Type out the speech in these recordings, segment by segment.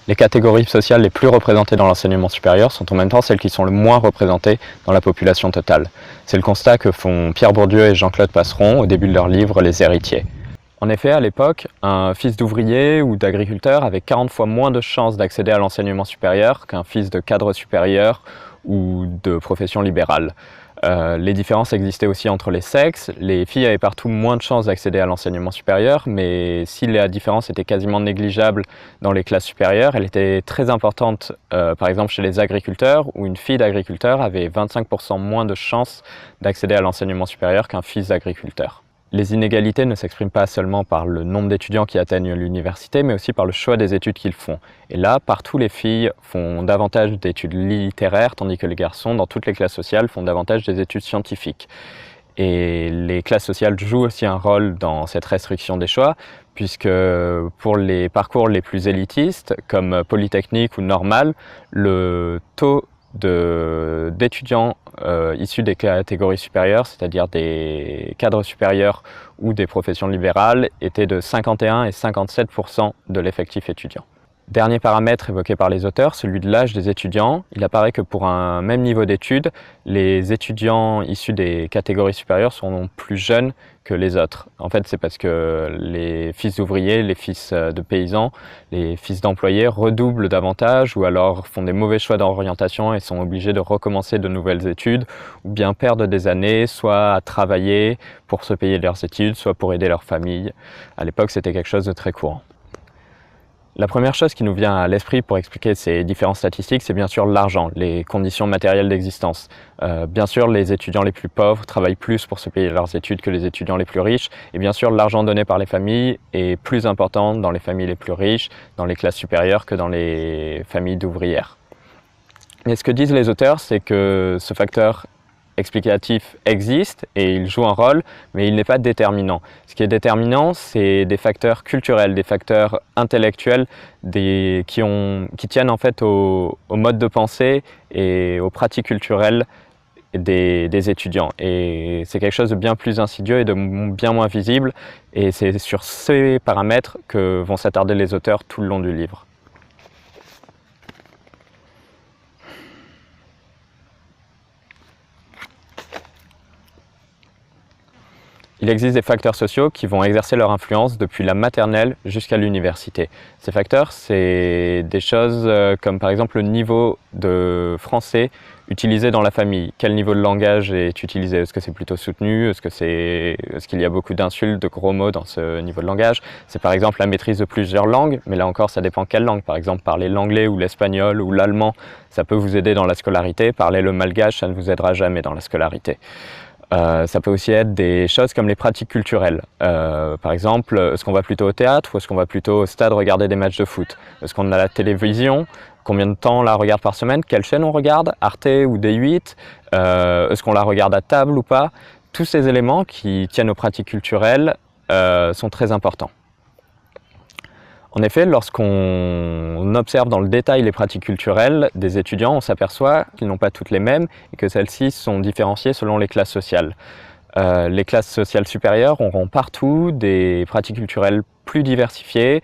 Les catégories sociales les plus représentées dans l'enseignement supérieur sont en même temps celles qui sont le moins représentées dans la population totale. C'est le constat que font Pierre Bourdieu et Jean-Claude Passeron au début de leur livre Les héritiers. En effet, à l'époque, un fils d'ouvrier ou d'agriculteur avait 40 fois moins de chances d'accéder à l'enseignement supérieur qu'un fils de cadre supérieur ou de profession libérale. Les différences existaient aussi entre les sexes. Les filles avaient partout moins de chances d'accéder à l'enseignement supérieur, mais si la différence était quasiment négligeable dans les classes supérieures, elle était très importante, par exemple chez les agriculteurs, où une fille d'agriculteur avait 25% moins de chances d'accéder à l'enseignement supérieur qu'un fils d'agriculteur. Les inégalités ne s'expriment pas seulement par le nombre d'étudiants qui atteignent l'université, mais aussi par le choix des études qu'ils font. Et là, partout, les filles font davantage d'études littéraires, tandis que les garçons, dans toutes les classes sociales, font davantage des études scientifiques. Et les classes sociales jouent aussi un rôle dans cette restriction des choix, puisque pour les parcours les plus élitistes, comme Polytechnique ou Normal, le taux d'étudiants issus des catégories supérieures, c'est-à-dire des cadres supérieurs ou des professions libérales, était de 51 et 57% de l'effectif étudiant. Dernier paramètre évoqué par les auteurs, celui de l'âge des étudiants. Il apparaît que pour un même niveau d'études, les étudiants issus des catégories supérieures sont plus jeunes que les autres. En fait, c'est parce que les fils d'ouvriers, les fils de paysans, les fils d'employés redoublent davantage ou alors font des mauvais choix d'orientation et sont obligés de recommencer de nouvelles études ou bien perdent des années, soit à travailler pour se payer leurs études, soit pour aider leur famille. À l'époque, c'était quelque chose de très courant. La première chose qui nous vient à l'esprit pour expliquer ces différences statistiques, c'est bien sûr l'argent, les conditions matérielles d'existence. Bien sûr, les étudiants les plus pauvres travaillent plus pour se payer leurs études que les étudiants les plus riches. Et bien sûr, l'argent donné par les familles est plus important dans les familles les plus riches, dans les classes supérieures, que dans les familles d'ouvrières. Mais ce que disent les auteurs, c'est que ce facteur explicatif existe et il joue un rôle, mais il n'est pas déterminant. Ce qui est déterminant, c'est des facteurs culturels, des facteurs intellectuels qui tiennent en fait au mode de pensée et aux pratiques culturelles des étudiants. Et c'est quelque chose de bien plus insidieux et de bien moins visible, et c'est sur ces paramètres que vont s'attarder les auteurs tout le long du livre. Il existe des facteurs sociaux qui vont exercer leur influence depuis la maternelle jusqu'à l'université. Ces facteurs, c'est des choses comme par exemple le niveau de français utilisé dans la famille. Quel niveau de langage est utilisé? Est-ce que c'est plutôt soutenu? Est-ce qu'il y a beaucoup d'insultes, de gros mots dans ce niveau de langage? C'est par exemple la maîtrise de plusieurs langues, mais là encore ça dépend quelle langue. Par exemple, parler l'anglais ou l'espagnol ou l'allemand, ça peut vous aider dans la scolarité. Parler le malgache, ça ne vous aidera jamais dans la scolarité. Ça peut aussi être des choses comme les pratiques culturelles. Par exemple, est-ce qu'on va plutôt au théâtre ou est-ce qu'on va plutôt au stade regarder des matchs de foot? Est-ce qu'on a la télévision? Combien de temps on la regarde par semaine? Quelle chaîne on regarde? Arte ou D8? Est-ce qu'on la regarde à table ou pas? Tous ces éléments qui tiennent aux pratiques culturelles sont très importants. En effet, lorsqu'on observe dans le détail les pratiques culturelles des étudiants, on s'aperçoit qu'ils n'ont pas toutes les mêmes et que celles-ci sont différenciées selon les classes sociales. Les classes sociales supérieures auront partout des pratiques culturelles plus diversifiées,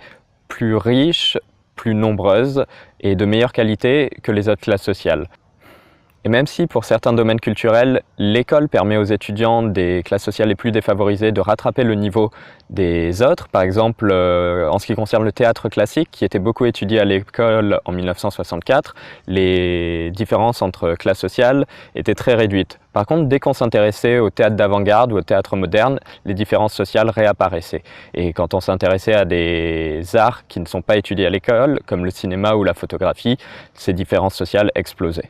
plus riches, plus nombreuses et de meilleure qualité que les autres classes sociales. Et même si pour certains domaines culturels, l'école permet aux étudiants des classes sociales les plus défavorisées de rattraper le niveau des autres, par exemple en ce qui concerne le théâtre classique qui était beaucoup étudié à l'école en 1964, les différences entre classes sociales étaient très réduites. Par contre, dès qu'on s'intéressait au théâtre d'avant-garde ou au théâtre moderne, les différences sociales réapparaissaient. Et quand on s'intéressait à des arts qui ne sont pas étudiés à l'école, comme le cinéma ou la photographie, ces différences sociales explosaient.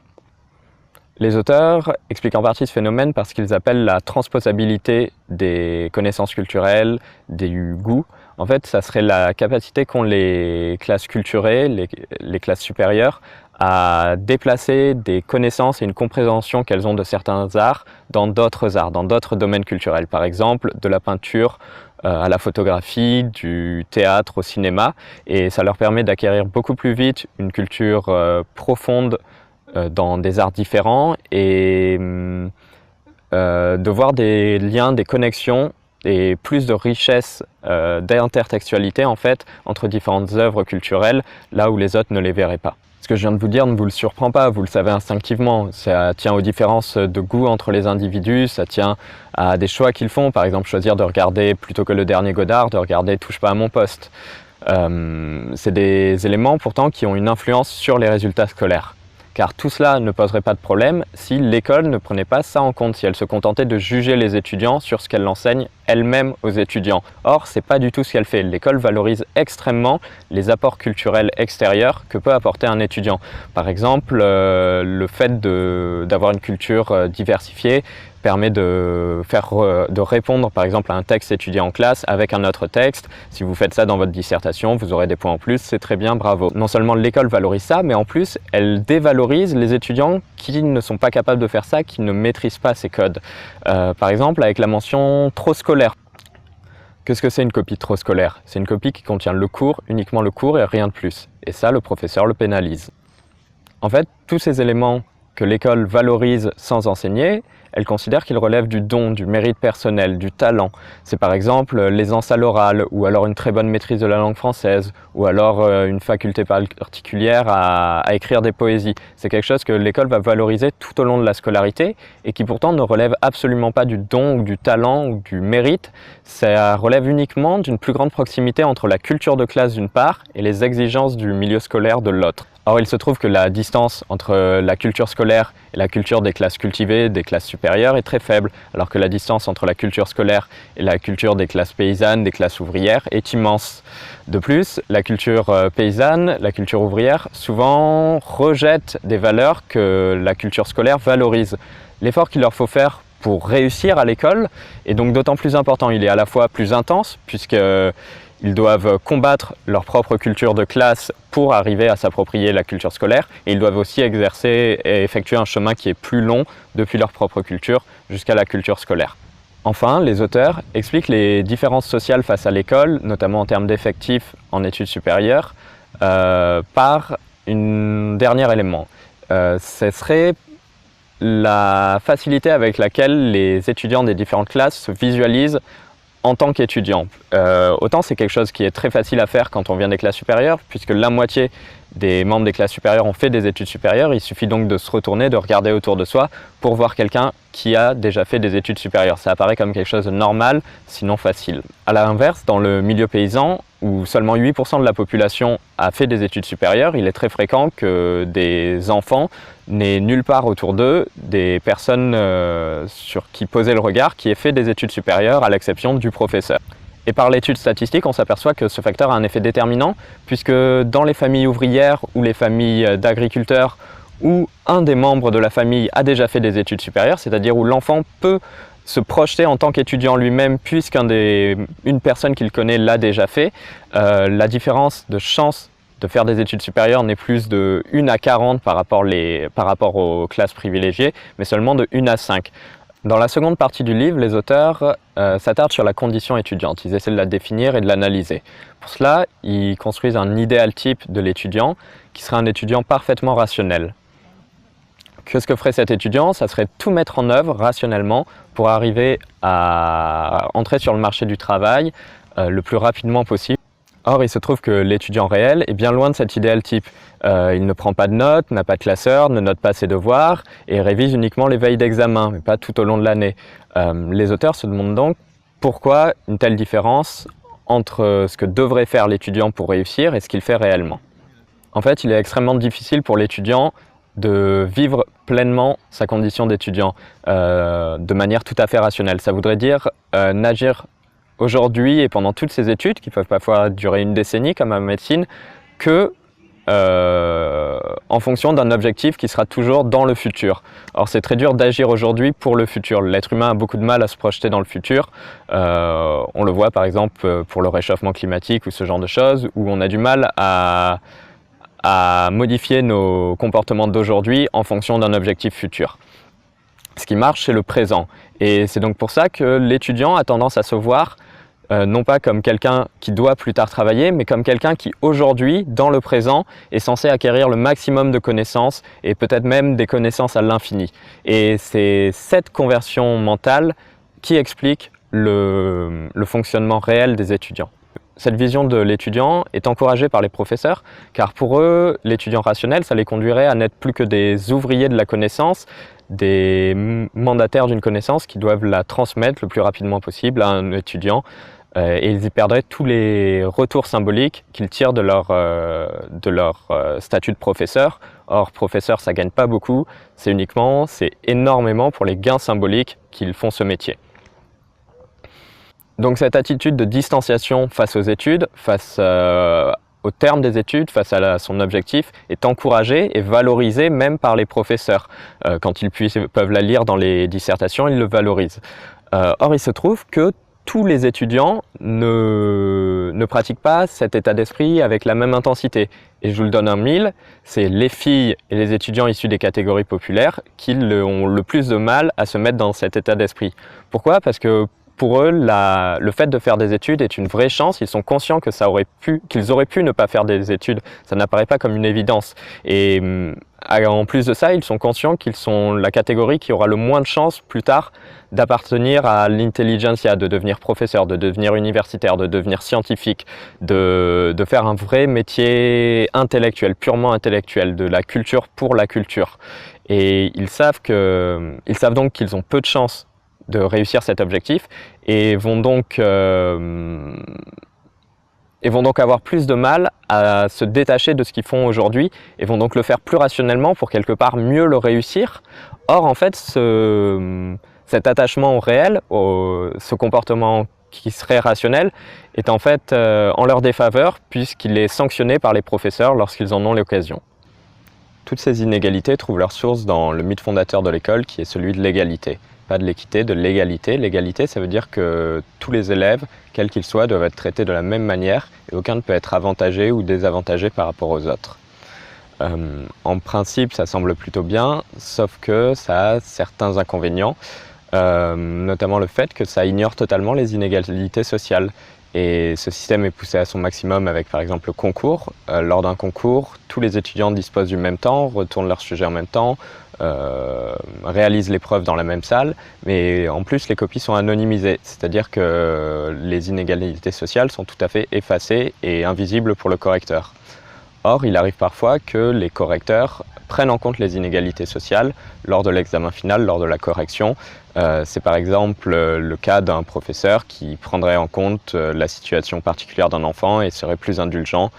Les auteurs expliquent en partie ce phénomène parce qu'ils appellent la transposabilité des connaissances culturelles, du goût. En fait, ça serait la capacité qu'ont les classes culturées, les classes supérieures, à déplacer des connaissances et une compréhension qu'elles ont de certains arts, dans d'autres domaines culturels. Par exemple, de la peinture à la photographie, du théâtre au cinéma. Et ça leur permet d'acquérir beaucoup plus vite une culture profonde dans des arts différents et de voir des liens, des connexions et plus de richesse d'intertextualité en fait entre différentes œuvres culturelles, là où les autres ne les verraient pas. Ce que je viens de vous dire ne vous le surprend pas, vous le savez instinctivement. Ça tient aux différences de goût entre les individus, ça tient à des choix qu'ils font. Par exemple, choisir de regarder, plutôt que le dernier Godard, de regarder Touche pas à mon poste. C'est des éléments pourtant qui ont une influence sur les résultats scolaires. Car tout cela ne poserait pas de problème si l'école ne prenait pas ça en compte, si elle se contentait de juger les étudiants sur ce qu'elle enseigne elle-même aux étudiants. Or, c'est pas du tout ce qu'elle fait. L'école valorise extrêmement les apports culturels extérieurs que peut apporter un étudiant. Par exemple, le fait d'avoir une culture diversifiée permet de répondre par exemple à un texte étudié en classe avec un autre texte. Si vous faites ça dans votre dissertation, vous aurez des points en plus, c'est très bien, bravo. Non seulement l'école valorise ça, mais en plus elle dévalorise les étudiants qui ne sont pas capables de faire ça, qui ne maîtrisent pas ces codes. Par exemple avec la mention trop scolaire. Qu'est-ce que c'est une copie trop scolaire? C'est une copie qui contient le cours, uniquement le cours et rien de plus. Et ça, le professeur le pénalise. En fait, tous ces éléments que l'école valorise sans enseigner, elle considère qu'ils relèvent du don, du mérite personnel, du talent. C'est par exemple l'aisance à l'oral, ou alors une très bonne maîtrise de la langue française, ou alors une faculté particulière à écrire des poésies. C'est quelque chose que l'école va valoriser tout au long de la scolarité, et qui pourtant ne relève absolument pas du don, ou du talent, ou du mérite. Ça relève uniquement d'une plus grande proximité entre la culture de classe d'une part, et les exigences du milieu scolaire de l'autre. Or, il se trouve que la distance entre la culture scolaire et la culture des classes cultivées, des classes supérieures, est très faible, alors que la distance entre la culture scolaire et la culture des classes paysannes, des classes ouvrières, est immense. De plus, la culture paysanne, la culture ouvrière, souvent rejette des valeurs que la culture scolaire valorise. L'effort qu'il leur faut faire pour réussir à l'école est donc d'autant plus important. Il est à la fois plus intense, puisqu'ils doivent combattre leur propre culture de classe pour arriver à s'approprier la culture scolaire, et ils doivent aussi exercer et effectuer un chemin qui est plus long depuis leur propre culture jusqu'à la culture scolaire. Enfin, les auteurs expliquent les différences sociales face à l'école, notamment en termes d'effectifs en études supérieures, par un dernier élément. Ce serait la facilité avec laquelle les étudiants des différentes classes se visualisent en tant qu'étudiant. Autant c'est quelque chose qui est très facile à faire quand on vient des classes supérieures, puisque la moitié des membres des classes supérieures ont fait des études supérieures. Il suffit donc de se retourner, de regarder autour de soi pour voir quelqu'un qui a déjà fait des études supérieures. Ça apparaît comme quelque chose de normal, sinon facile. À l'inverse, dans le milieu paysan, où seulement 8% de la population a fait des études supérieures, il est très fréquent que des enfants n'aient nulle part autour d'eux des personnes sur qui poser le regard qui aient fait des études supérieures, à l'exception du professeur. Et par l'étude statistique, on s'aperçoit que ce facteur a un effet déterminant, puisque dans les familles ouvrières ou les familles d'agriculteurs, où un des membres de la famille a déjà fait des études supérieures, c'est-à-dire où l'enfant peut se projeter en tant qu'étudiant lui-même, puisqu'une personne qu'il connaît l'a déjà fait, la différence de chance de faire des études supérieures n'est plus de 1 à 40 par rapport aux classes privilégiées, mais seulement de 1 à 5. Dans la seconde partie du livre, les auteurs s'attardent sur la condition étudiante. Ils essaient de la définir et de l'analyser. Pour cela, ils construisent un idéal type de l'étudiant qui serait un étudiant parfaitement rationnel. Qu'est-ce que ferait cet étudiant? Ça serait tout mettre en œuvre rationnellement pour arriver à entrer sur le marché du travail le plus rapidement possible. Or, il se trouve que l'étudiant réel est bien loin de cet idéal type. Il ne prend pas de notes, n'a pas de classeur, ne note pas ses devoirs et révise uniquement les veilles d'examen, mais pas tout au long de l'année. Les auteurs se demandent donc pourquoi une telle différence entre ce que devrait faire l'étudiant pour réussir et ce qu'il fait réellement. En fait, il est extrêmement difficile pour l'étudiant de vivre pleinement sa condition d'étudiant de manière tout à fait rationnelle. Ça voudrait dire n'agir aujourd'hui et pendant toutes ces études, qui peuvent parfois durer une décennie comme en médecine, que en fonction d'un objectif qui sera toujours dans le futur. Or, c'est très dur d'agir aujourd'hui pour le futur. L'être humain a beaucoup de mal à se projeter dans le futur. On le voit par exemple pour le réchauffement climatique ou ce genre de choses, où on a du mal à modifier nos comportements d'aujourd'hui en fonction d'un objectif futur. Ce qui marche, c'est le présent. Et c'est donc pour ça que l'étudiant a tendance à se voir non pas comme quelqu'un qui doit plus tard travailler, mais comme quelqu'un qui aujourd'hui, dans le présent, est censé acquérir le maximum de connaissances et peut-être même des connaissances à l'infini. Et c'est cette conversion mentale qui explique le fonctionnement réel des étudiants. Cette vision de l'étudiant est encouragée par les professeurs, car pour eux, l'étudiant rationnel, ça les conduirait à n'être plus que des ouvriers de la connaissance, des mandataires d'une connaissance qui doivent la transmettre le plus rapidement possible à un étudiant, et ils y perdraient tous les retours symboliques qu'ils tirent de leur statut de professeur. Or, professeur, ça ne gagne pas beaucoup, c'est énormément pour les gains symboliques qu'ils font ce métier. Donc cette attitude de distanciation face aux études, face au terme des études, face à son objectif, est encouragée et valorisée même par les professeurs. Quand ils peuvent la lire dans les dissertations, ils le valorisent. Or, il se trouve que tous les étudiants ne pratiquent pas cet état d'esprit avec la même intensité. Et je vous le donne en mille, c'est les filles et les étudiants issus des catégories populaires qui ont le plus de mal à se mettre dans cet état d'esprit. Pourquoi? Parce que pour eux, le fait de faire des études est une vraie chance. Ils sont conscients que qu'ils auraient pu ne pas faire des études. Ça n'apparaît pas comme une évidence. Et en plus de ça, ils sont conscients qu'ils sont la catégorie qui aura le moins de chances plus tard d'appartenir à l'intelligentsia, de devenir professeur, de devenir universitaire, de devenir scientifique, de faire un vrai métier intellectuel, purement intellectuel, de la culture pour la culture. Et ils savent donc qu'ils ont peu de chances de réussir cet objectif et vont donc avoir plus de mal à se détacher de ce qu'ils font aujourd'hui et vont donc le faire plus rationnellement pour quelque part mieux le réussir. Or, en fait, cet attachement au réel, ce comportement qui serait rationnel, est en fait en leur défaveur puisqu'il est sanctionné par les professeurs lorsqu'ils en ont l'occasion. Toutes ces inégalités trouvent leur source dans le mythe fondateur de l'école qui est celui de l'égalité. Pas de l'équité, de l'égalité. L'égalité, ça veut dire que tous les élèves, quels qu'ils soient, doivent être traités de la même manière et aucun ne peut être avantagé ou désavantagé par rapport aux autres. En principe, ça semble plutôt bien, sauf que ça a certains inconvénients, notamment le fait que ça ignore totalement les inégalités sociales. Et ce système est poussé à son maximum avec par exemple le concours. Lors d'un concours, tous les étudiants disposent du même temps, retournent leur sujet en même temps, réalisent l'épreuve dans la même salle, mais en plus les copies sont anonymisées, c'est-à-dire que les inégalités sociales sont tout à fait effacées et invisibles pour le correcteur. Or, il arrive parfois que les correcteurs prennent en compte les inégalités sociales lors de l'examen final, lors de la correction. C'est par exemple le cas d'un professeur qui prendrait en compte la situation particulière d'un enfant et serait plus indulgent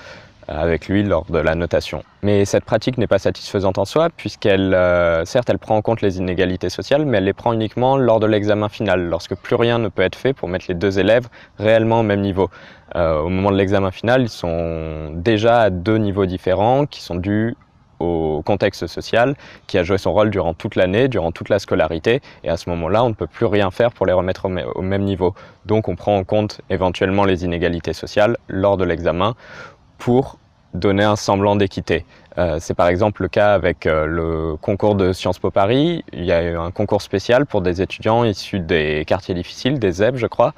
avec lui lors de la notation. Mais cette pratique n'est pas satisfaisante en soi puisqu'elle, certes, elle prend en compte les inégalités sociales, mais elle les prend uniquement lors de l'examen final, lorsque plus rien ne peut être fait pour mettre les deux élèves réellement au même niveau. Au moment de l'examen final, ils sont déjà à deux niveaux différents qui sont dus au contexte social qui a joué son rôle durant toute l'année, durant toute la scolarité, et à ce moment-là, on ne peut plus rien faire pour les remettre au même niveau. Donc on prend en compte éventuellement les inégalités sociales lors de l'examen pour donner un semblant d'équité. C'est par exemple le cas avec le concours de Sciences Po Paris. Il y a eu un concours spécial pour des étudiants issus des quartiers difficiles, des ZEP je crois,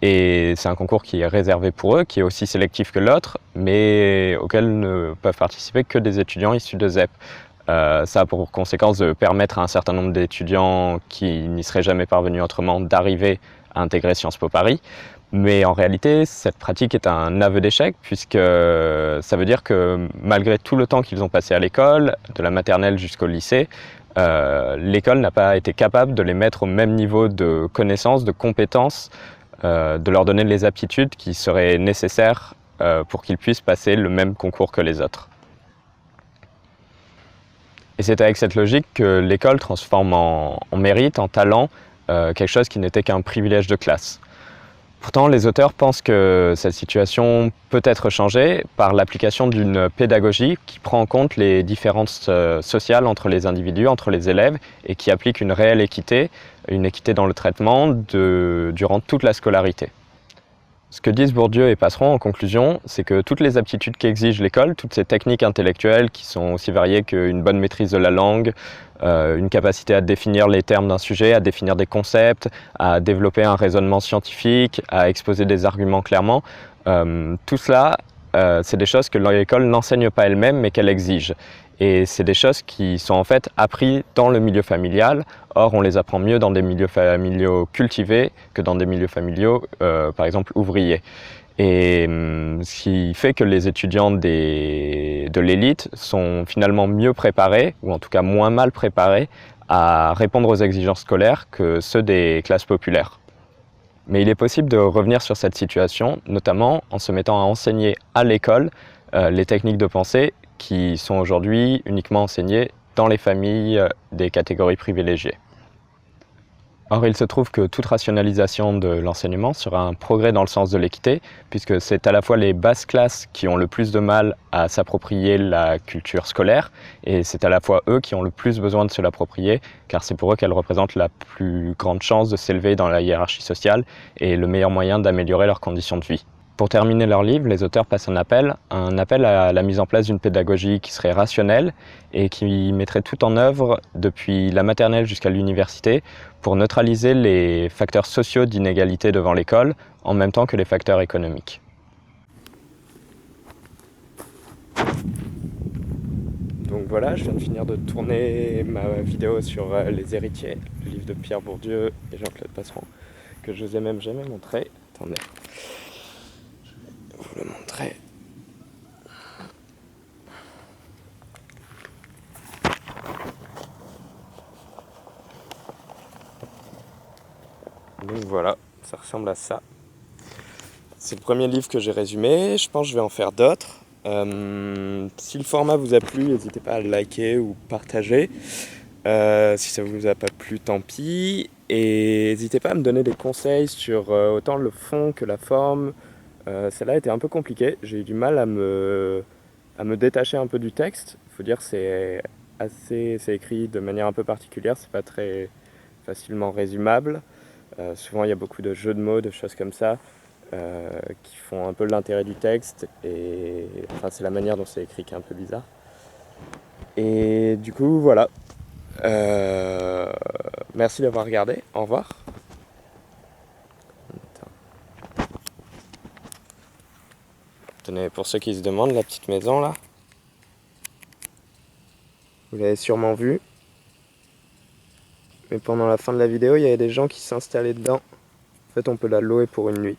et c'est un concours qui est réservé pour eux, qui est aussi sélectif que l'autre, mais auquel ne peuvent participer que des étudiants issus de ZEP. Ça a pour conséquence de permettre à un certain nombre d'étudiants qui n'y seraient jamais parvenus autrement d'arriver à intégrer Sciences Po Paris. Mais en réalité, cette pratique est un aveu d'échec puisque ça veut dire que malgré tout le temps qu'ils ont passé à l'école, de la maternelle jusqu'au lycée, l'école n'a pas été capable de les mettre au même niveau de connaissances, de compétences, de leur donner les aptitudes qui seraient nécessaires pour qu'ils puissent passer le même concours que les autres. Et c'est avec cette logique que l'école transforme en mérite, en talent, quelque chose qui n'était qu'un privilège de classe. Pourtant, les auteurs pensent que cette situation peut être changée par l'application d'une pédagogie qui prend en compte les différences sociales entre les individus, entre les élèves, et qui applique une réelle équité, une équité dans le traitement durant toute la scolarité. Ce que disent Bourdieu et Passeron en conclusion, c'est que toutes les aptitudes qu'exige l'école, toutes ces techniques intellectuelles qui sont aussi variées qu'une bonne maîtrise de la langue, une capacité à définir les termes d'un sujet, à définir des concepts, à développer un raisonnement scientifique, à exposer des arguments clairement, tout cela, c'est des choses que l'école n'enseigne pas elle-même mais qu'elle exige. Et c'est des choses qui sont en fait apprises dans le milieu familial. Or, on les apprend mieux dans des milieux familiaux cultivés que dans des milieux familiaux, par exemple, ouvriers. Et ce qui fait que les étudiants de l'élite sont finalement mieux préparés, ou en tout cas moins mal préparés, à répondre aux exigences scolaires que ceux des classes populaires. Mais il est possible de revenir sur cette situation, notamment en se mettant à enseigner à l'école les techniques de pensée qui sont aujourd'hui uniquement enseignées dans les familles des catégories privilégiées. Or, il se trouve que toute rationalisation de l'enseignement sera un progrès dans le sens de l'équité, puisque c'est à la fois les basses classes qui ont le plus de mal à s'approprier la culture scolaire, et c'est à la fois eux qui ont le plus besoin de se l'approprier, car c'est pour eux qu'elle représente la plus grande chance de s'élever dans la hiérarchie sociale et le meilleur moyen d'améliorer leurs conditions de vie. Pour terminer leur livre, les auteurs passent un appel à la mise en place d'une pédagogie qui serait rationnelle et qui mettrait tout en œuvre depuis la maternelle jusqu'à l'université pour neutraliser les facteurs sociaux d'inégalité devant l'école en même temps que les facteurs économiques. Donc voilà, je viens de finir de tourner ma vidéo sur Les Héritiers, le livre de Pierre Bourdieu et Jean-Claude Passeron, que je vous ai même jamais montré. Attendez. Je vais vous le montrer. Donc voilà, ça ressemble à ça. C'est le premier livre que j'ai résumé, je pense que je vais en faire d'autres. Si le format vous a plu, n'hésitez pas à le liker ou partager. Si ça vous a pas plu, tant pis. Et n'hésitez pas à me donner des conseils sur autant le fond que la forme. Celle-là était un peu compliquée, j'ai eu du mal à me détacher un peu du texte. Il faut dire que c'est écrit de manière un peu particulière, c'est pas très facilement résumable. Souvent il y a beaucoup de jeux de mots, de choses comme ça, qui font un peu l'intérêt du texte, et enfin, c'est la manière dont c'est écrit qui est un peu bizarre. Et du coup voilà, merci d'avoir regardé, au revoir. Tenez, pour ceux qui se demandent, la petite maison là, vous l'avez sûrement vue, mais pendant la fin de la vidéo il y avait des gens qui s'installaient dedans. En fait on peut la louer pour une nuit.